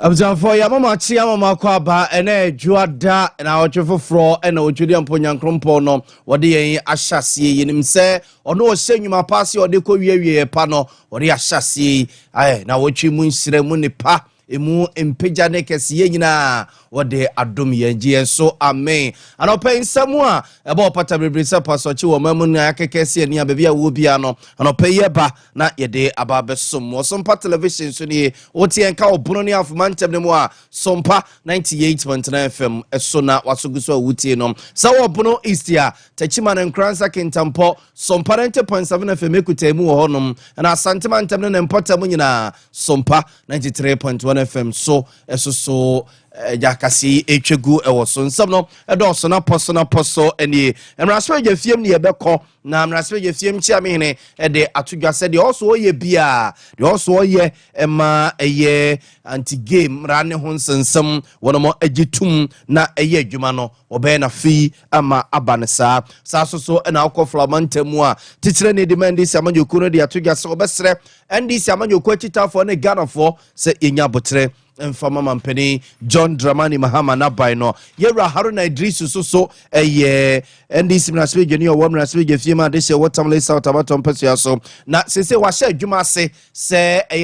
Abzafo ya mama chi ya mama kwa ba ene juada na ochefo fro ena ojudi amponyankrompo no wode yen ahyase yenim se ono osenwuma paase ode ko wiewie pa no wode ahyase na wotwi mu nsire mu nipa emu empeja ne kese nyina wode adom yenje so amen anopa nsamu a eba opata bebrese pasochi wo mamu na akekese ni abia wo bia no anopa yeba na yede ababesom Sompa television so ni wotie nka obono ni afumantem ne mu a Sompa 98.9 FM eso na wasoguso wotie no sa wo bono istia tachima na nkransa kintampo Sompa 90.7 FM ekutemu wo honom na asantema ntem ne mpotam nyina Sompa 93.1 FM so eso so jakasi etwegu ewo so nsam no edo so na poso eni emraswe je fiem ne yebekọ na emraswe je fiem chi amehene ede atudwase de oso oye bia de oso oye ema eye anti game rane ho nsensem wono agitum na eye adwuma no obe na fi ama abanesa sa so na akofla mantemu a titire ne demand si amanyoku no de atudwase obesre endi si amanyoku achitafo ne Ghana-fo se yenya botre Mfama mampeni John Dramani Mahama na baino Yera Haruna Idrisu so endi simnaswe jeni o wamnaswe je fiema de se watamle South Abaton peso yaso na sese wahye adwuma se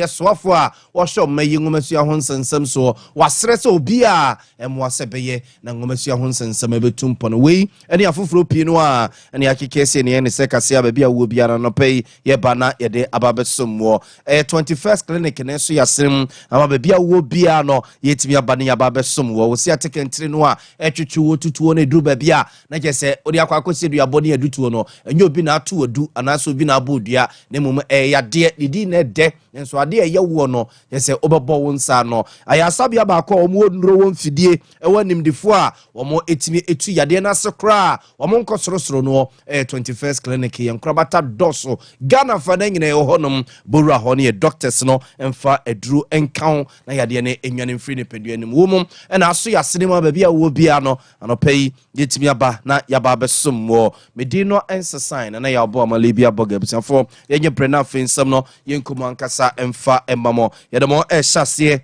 swafo a wahye omayi ngomasua ho nsensem so wasre se obi a emwase beye na ngomasua ho nsensem ebetumpo no wei eni afoforo pii no a eni akekese ne ene se kase a bia wo bia no pei ye bana ye de ababesomwo 21st clinic ne so yasrem ama bia wo no yetimi abane yababesom wo si atekentire no a etwetwe tutuo ne duru bia na jese odi akwakosi du abone adutuo no enye obi na ato odu anaso obi na abodua ne mum yade didi na de nso ade ye wo no jese obebo wo nsa no ayasabia ba kwa omo nduro wo mfidie ewa nimdifo a omo etimi etu yade na sekra omo nkosorosoro no 21st clinic ye nkrabata doso Ghana fa na nyina ye honom borua ho ne doctors no emfa eduru enkan na yade ne enwane mfiri ne peduanim wo mum na aso ya sinema ba bia wo bia no anopai yetimi aba na yaba besom wo medino ensign na ya obo amalebia boga busanfo yenye prena fensam no yenkomo ankasa emfa emamo yedemo ehase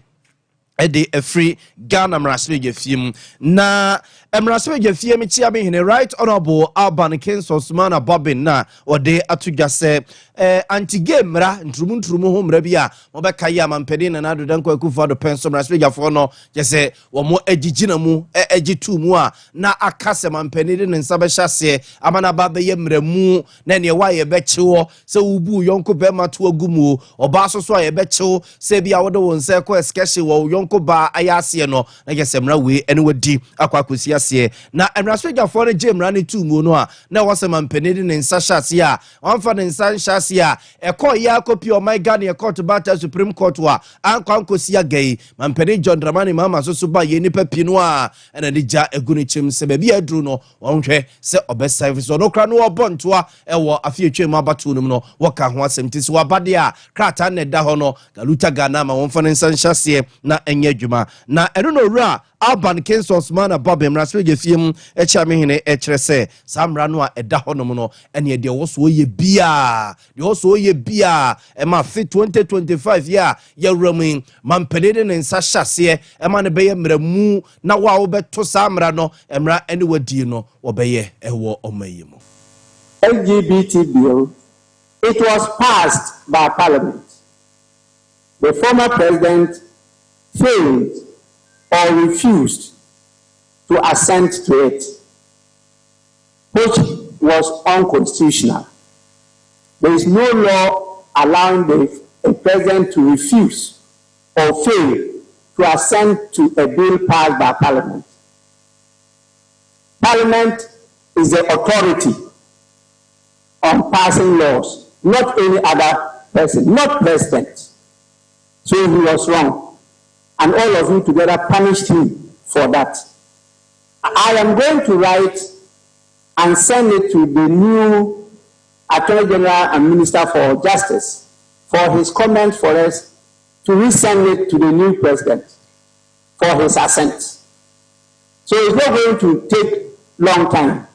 ede free Ghana mrasbe gefiem na emrasbe gefiem chi amehene right honorable Alban Kinsosman Bobin na ode atugase anti game ra ntrumu ho mra bia mo be kai amampede na adodan kwa kufa do penso mrasbe gafo no jese wo mo agigina mu agitu mu a na akase mampede de nsa be hyase amana ba be yemramu na ne wa ye be chiwo se ubu yonko be mato agumu oba so ye be chiwo se bia wo de won se ko eskeshi wo ko ba ayase no na gesemra we ene wadi akwakosi ase na emraspeja for jemra ne tumu no a na wasema mpenedi ne nsa hyase a onfa ne nsa hyase a ekọ ya kopi o my God court bata Supreme Court wa ankwankosi agai mampeni John Dramani Mahama so ba ye nipa pinu a ena de ja egunu chim se ba bia duru no wonhwe se obe service no kra no obonto a ewo afietwe mu abatu no no woka ho asem tisi wabade a krata ne da ho no galuta Ghana ma wonfa ne nsa hyase na enye adwuma na eno no ra Alban Kinsosman Bobin mraswe gefiem echa mehene echere se samra no a eda honom no ene de wo so oye bia ema fit 2025 ya ramin mampede ne nsa hyase ema ne beye mramu na wa wo beto samra no emra ene wadi no wo beye ewo omayimo. LGBT bill, it was passed by Parliament. The former president failed or refused to assent to it, which was unconstitutional. There is no law allowing the president to refuse or fail to assent to a bill passed by Parliament. Parliament is the authority on passing laws, not any other person, not president. So he was wrong. And all of you together punished him for that. I am going to write and send it to the new Attorney General and Minister for Justice for his comment for us to resend it to the new president for his assent. So it's not going to take long time.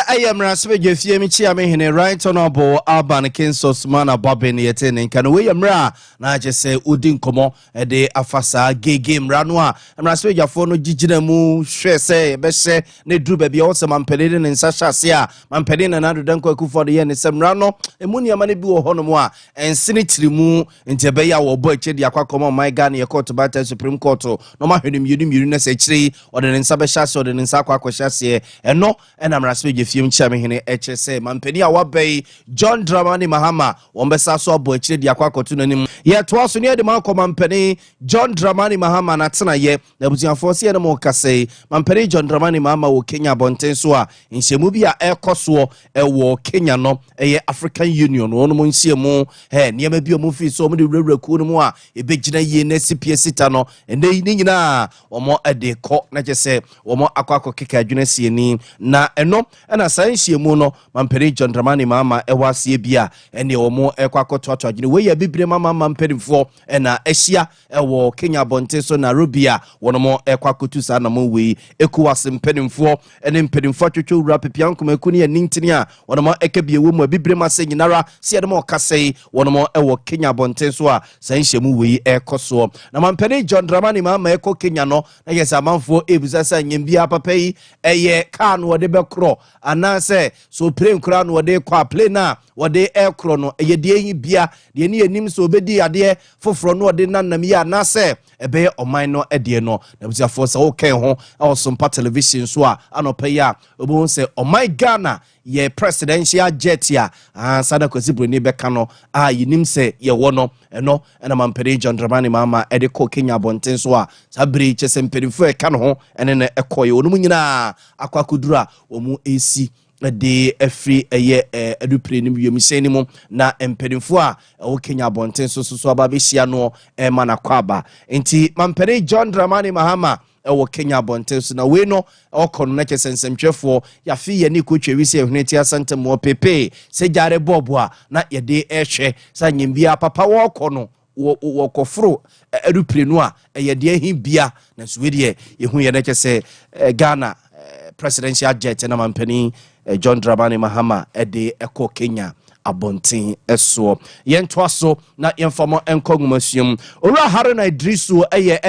I am Raspe Jefie me hene right honorable Alban Kinsos Mana Bobin yetene kan we yamra na je say udin komo de afasa game ranwa Raspe Jafo no gigina mu hwe say be hye ne duru ba bia wo se mampede ne nsa hyase a mampede na nado danko akufo de ye ne semra no emu niama ne bi wo hono mu a ensene tirimu ntebe ya wo bo ache de akwakomo my Ghana ye court battle Supreme Court no ma hwenim yiru na se kire o de ne nsa be hyase o de ne nsa akwa hyase eno na Raspe Jefie mchame hene HSA mampeni a wabai John Dramani Mahama wombesa so abo akire di akwakoto nanim ye to aso ne de manko mampeni John Dramani Mahama na tena ye na buzianfo se ye mo kase mampeni John Dramani Mahama wo Kenya bonten so a nhemu bi a ekoso wo Kenya no African Union wono mo nhemu niema bi o mo fi so mo de wuraku no mo a ebegina ye na CPS sita no ene ni nyina omo ade ko na kese omo akwako keka adwuna sieni na eno na sanhyiemu no mampere John Dramani Mahama ewase bia ene omo ekwakoto adwene we ya bibre mama mamperimfo na ehia ewo Kenya bonte so na Robia wono ekwakotu sa na mo we ekuwase mperimfo ene mperimfo twetwe wura pepia nkoma ekuni ya nintini a wono ekabie wo mu bibre mase nyinara se ye mo kasei wono ewo Kenya bonte so a sanhyiemu we ekoso na mampere John Dramani Mahama eko Kenya no na yesa manfo ebusasa nyembia papai eye kan wo de bekro anase so plane kura no de kwa plane na wode aircro no ye de yi bia de ni anim so obedi ade foforo no de nanam ya anase ebe oman no ede no na busia force o kan ho a Sompa television so a anopa ya obo se oman Ghana ye presidential jet ya sada kwasibro ni beka no a yinim se ye wo no eno na mampere John Dramani Mahama ede ko Kenya bonten so a sabri chese mperifo e kan ho ene na ekoye onu nyina akwakudura omu esi de every edupre ni wiemhyeni mu na emperimfo a wo Kenya bonten so aba be hia no ma na kwaba enti mampere John Dramani Mahama wo Kenya bonten so na we no okono na kesensemtwefo ya fi ye ni kotwe wisi ehuneti asantem wo pepe se jare bobo a na ye de ehwe sa nyembia papa wo kono wo kofro edupre no a ye de ahibia na so we de yehu ye na kese Ghana presidential jet na mampeni John Dramani Mahama ede eko Kenya abontin eso yentwaso na yemfamo enkogumasium ora Haruna Idrisu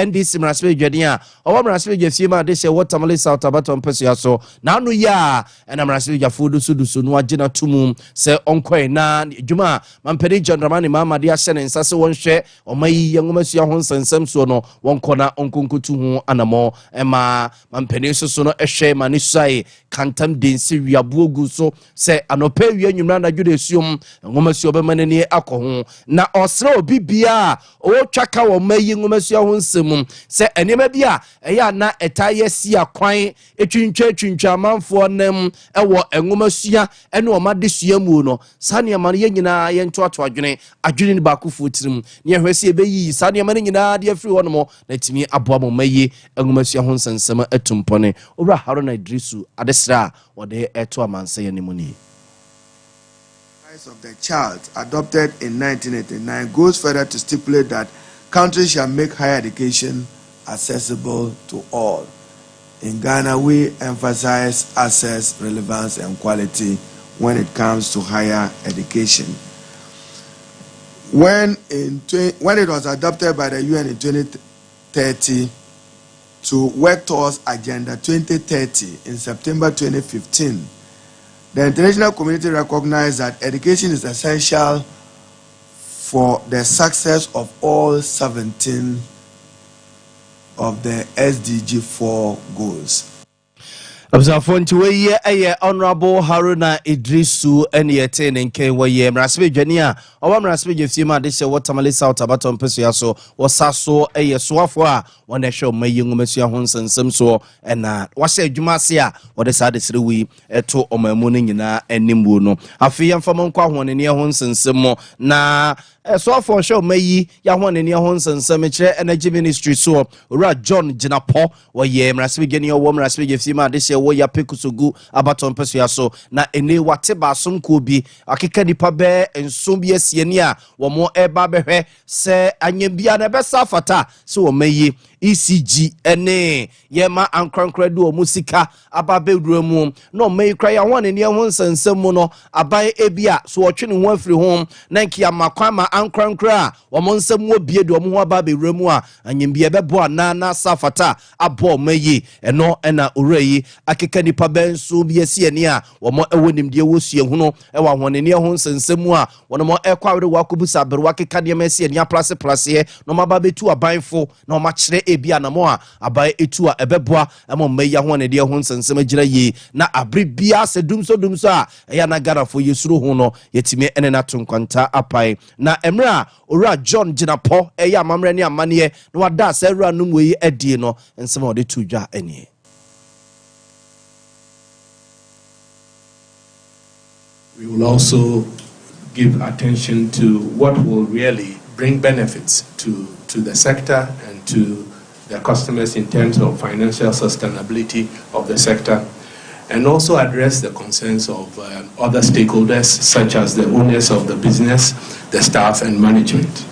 NDC mraspe dweden a owo mraspe dwafie de se watermele South Abaton peso so na anu ya na mraspe dwafodu sudusu no agina tumu se onkoi na dwuma mampeni John Dramani Mahama de ahye ne nsase wonhwe omayi yengumasia ho nsensem so no wonkona onkonkutu ho anamo ema mampeni so no ehwe manisai kantam densi wiabuogu so se anopa wi anwumra na dwude suom ngomasi obemanani akoho na osra obi bia o twaka wo mayi ngomasi ho nsem se enema bia eya na etaye si akwan etwintwa amanfo nem ewo ngomasi ene o made suamu no sane ma ye nyina ye ntoato adwene ni baakofo tirim ne hwese ebeyi sane ma nyina de afiri ho no na timi aboa mo mayi ngomasi ho nsensem atumpone owura Haruna Idrisu adesra wode eto amanse ye nimuni of the child adopted in 1989 goes further to stipulate that countries shall make higher education accessible to all. In Ghana, we emphasize access, relevance, and quality when it comes to higher education. When it was adopted by the UN in 2030 to work towards Agenda 2030 in September 2015, the international community recognized that education is essential for the success of all 17 of the SDG 4 goals. Observant we honorable Haruna Idrisu ene yete nenke we mrasbe dwania owa mrasbe jefima de se watermele South Abaton peso yaso wosaso soafo a wona hwe mayi ngomesua ho nsensem so na wahye adwuma ase a wode sa de serewi eto omamu no nyina animu no afi yemfam nkwa honene ho nsensem na soafo hwe mayi ya honene ho nsensem kire energy ministry so ora John Ginapo we mrasbe dwania wo mrasbe jefima de se wo ya pekusugu Abaton peso yaso na ene wate basom ko bi akeka nipa be ensom bi asieni a wo mo eba behwe se anyambia na be safata se wo mayi ECG ene yema ankrankredu o musika ababedru mu no mai kra ya won ne ho nsensem mu no aban ebia so otwe ne ho afiri ho na nkia makwa ma ankrankra wo mo nsem wo bie de wo ho ababedru mu a anyembia bebo na safata abo mayi eno na urayi akeka nipa benso bi asie ne a wo mo ewonim de wo sue hu no e wa hone ne ho nsensem mu a wo mo ekwawre wakobusa beru akeka de ma asie ne plase no mababetu abanfo na o ma kire ebia na mo a abai etu a ebeboa emo mayi ho ne de ho nsensem agira yi na abribia se dumso a eya na garafo yesuro ho no yetime ene na tonkwanta apai na emra ora John Ginapo eya amamre ne amane na wada se ura num we edi no ensem o de tudwa eni. We will also give attention to what will really bring benefits to the sector and to the customers in terms of financial sustainability of the sector, and also address the concerns of other stakeholders such as the owners of the business, the staff and management.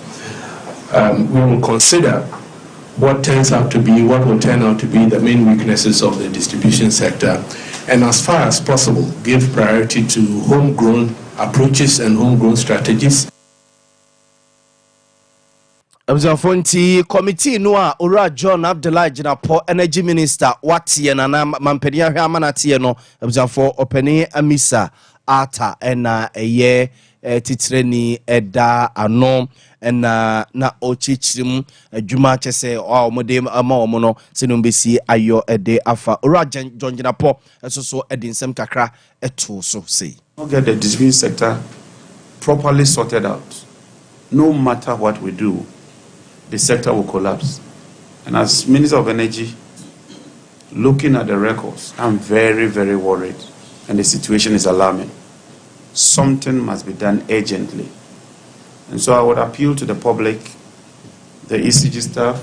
We will consider what will turn out to be the main weaknesses of the distribution sector, and as far as possible give priority to homegrown approaches and homegrown strategies. Abzafonti committee no a ora John Abdullah Ginapo energy minister watie na mampeni ahwe amanatie no abzafo openi amisa ata ena eye titreni eda ano ena na ochichirim adwuma chese omode ama omo no senombesi ayo ede afa ora John Ginapo so edinsem kakra eto so sei. Get the distribution sector properly sorted out. No matter what we do, the sector will collapse. And as Minister of Energy, looking at the records, I'm very, very worried. And the situation is alarming. Something must be done urgently. And so I would appeal to the public, the ECG staff,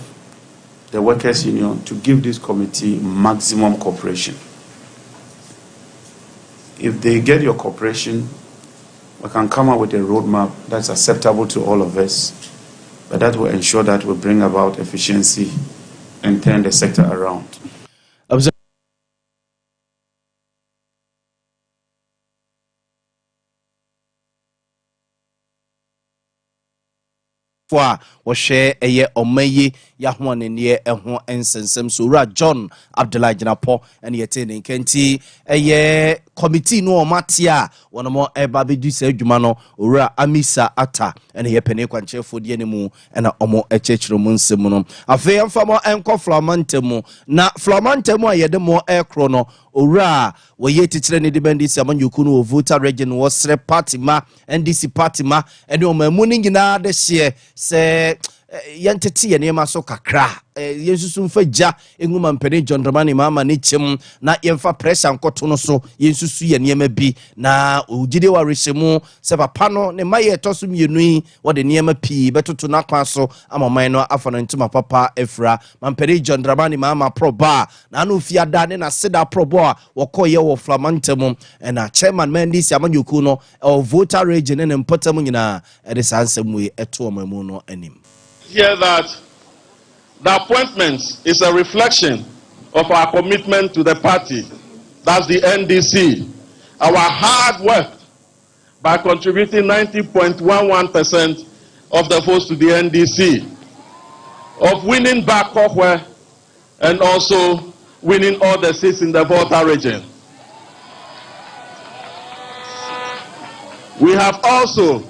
the workers' union, to give this committee maximum cooperation. If they get your cooperation, we can come up with a roadmap that's acceptable to all of us. But that will ensure that we bring about efficiency and turn the sector around. For share a year or may Yahwan in year and one ensensem Sura John Abdullah Ginapo and yetting Kenti a year committee no matia one more a baby do say Jumano Ura Amisa Ata and a penny quanche for the animal and a omo a church room semunum. A fair farmer and co flamantemo na flamantemo yedemo air chrono Ura we yet training the bandits among you kuno voter region was party ma NDC party ma and your morning in this year. Say yanteti ye nema so kakra yesusu mfaja enguma mpene John Dramani mama ne chem na yemfa pressure nkoto no so yesusu ye nema bi na ugide wa rehemu se papa no ne maye toso mienu yi wode nema pi betoto na kwa so amaman no afano ntuma papa efra mpene John Dramani mama proba na no fiada ne na seda proba wokoye wo flamantemu na chairman mandisi amanyoku no voter region ne mpotemu nyina ede sansemu eto omamu no anim. Hear that the appointment is a reflection of our commitment to the party. That's the NDC. Our hard work by contributing 90.11% of the votes to the NDC, of winning back Kokwe and also winning all the seats in the Volta region. We have also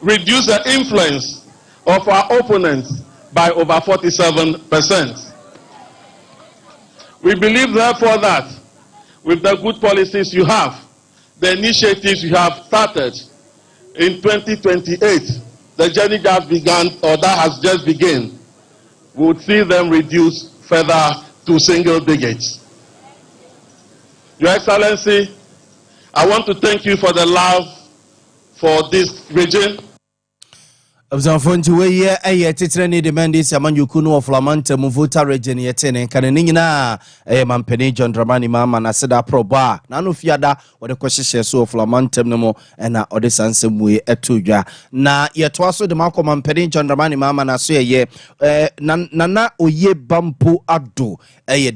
reduced the influence of our opponents by over 47%. We believe therefore that with the good policies you have, the initiatives you have started in 2028, the journey that began or that has just begun, we would see them reduce further to single digits. Your Excellency, I want to thank you for the love for this region. Abzanfonti weye eye titre ni demand Samanyuku no of Lamanta Muvuta region yetene kanenina mampeni John Dramani mama na seda proba na no fiada wode kwehye so of Lamantem no mo na ode sansem etudwa na yeto so de makọ mampeni John Dramani mama na so ye nana oye bampo ado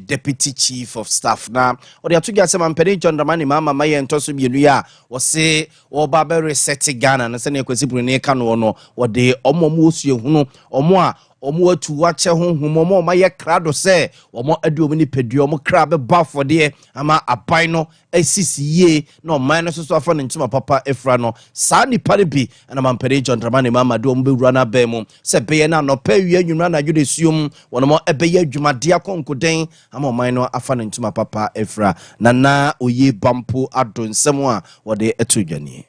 deputy chief of staff na ode atudwa se mampeni John Dramani mama maye ntoso bienu ya wo se wo ba be reset Ghana na se ne kwesibru ne ka no no wode omo osu ehunu omo a omo atu wache honhom omo ma ye krado se omo ade omo ni pedu omo kra be bafode ama aban no asisi ye na oman no so afa ne ntuma papa efra no saa ni pare bi na mampere John Dramani mama de omo be wura na ba mu se be ye na no pa wi anwumra na jude suom wono mo ebe ye adwumade akonkoden ama oman no afa ne ntuma papa efra na oye bampo adonsem a wode etudwane.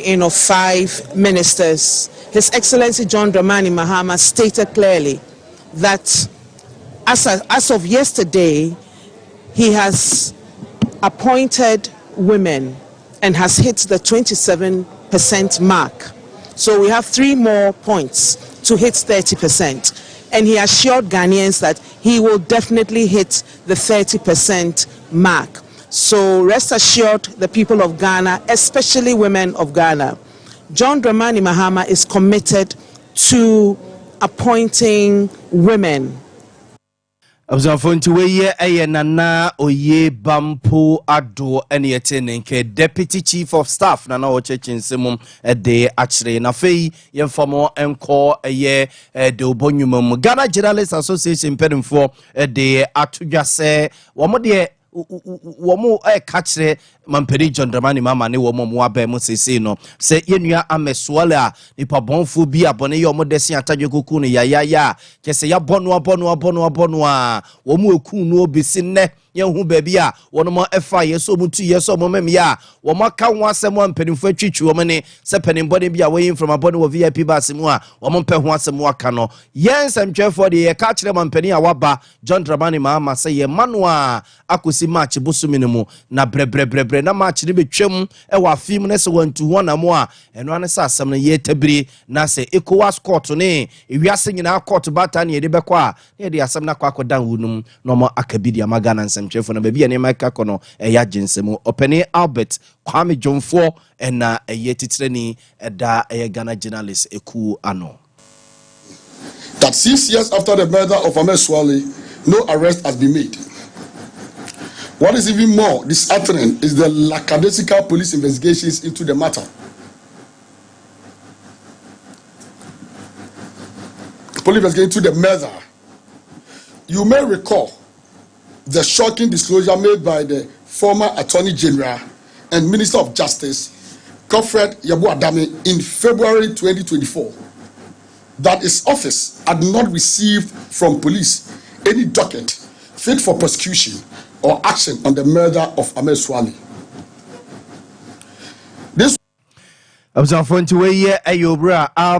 In of 5 ministers, His Excellency John Dramani Mahama stated clearly that as of yesterday, he has appointed women and has hit the 27% mark. So we have 3 more points to hit 30%. And he assured Ghanaians that he will definitely hit the 30% mark. So rest assured, the people of Ghana, especially women of Ghana, John Dramani Mahama is committed to appointing women. Abzanfonti weye eye nana oye bampo ado ene yetene nke deputy chief of staff nana o chechinsem de achire na fei yemfamo enko eye de obonwumam Ghana Journalists Association pedemfo de atudwase wo de womo kachire mamperi John Dramani mama ne womo mo aba mo sese no se yenua Ahmed Suale a nipa bonfo bi abone ye omo desi atadwe koku no ya kese ya bonu a womo eku no obisi ne yehu baabi a wono mo efa yeso mutu yeso mo mem ya womo ka ho asem ampenimfo atwitwu womo ne se penimbode bi a woyin from abone wo VIP bus mu a womo mpe ho asem aka no yensem twefo de ye ka kire mampeni a waba John Dramani mama se ye manu a akosi match bosumi ne mu na brebre na match ne betwam e wa film ne se wantu ho na mo a eno ane sa asem ne ye tabiri na se ECOWAS court ne ewiase nyina court bata ne ye de bekọ a ne de asem na kwa akodan wunum no mo akabidi amagana chefo na baby ane maika kono eya jinsemu openi Albert Kwame Jomfo ena eye titreni eda eye Ghana Journalists eku ano. That 6 years after the murder of Ahmed Suale, no arrest has been made. What is even more disheartening is the lackadaisical police investigations into the matter. Police investigation into the murder. You may recall the shocking disclosure made by the former Attorney General and Minister of Justice, Godfred Yabu-Adame, in February 2024, that his office had not received from police any docket fit for prosecution or action on the murder of Ahmed Suale. This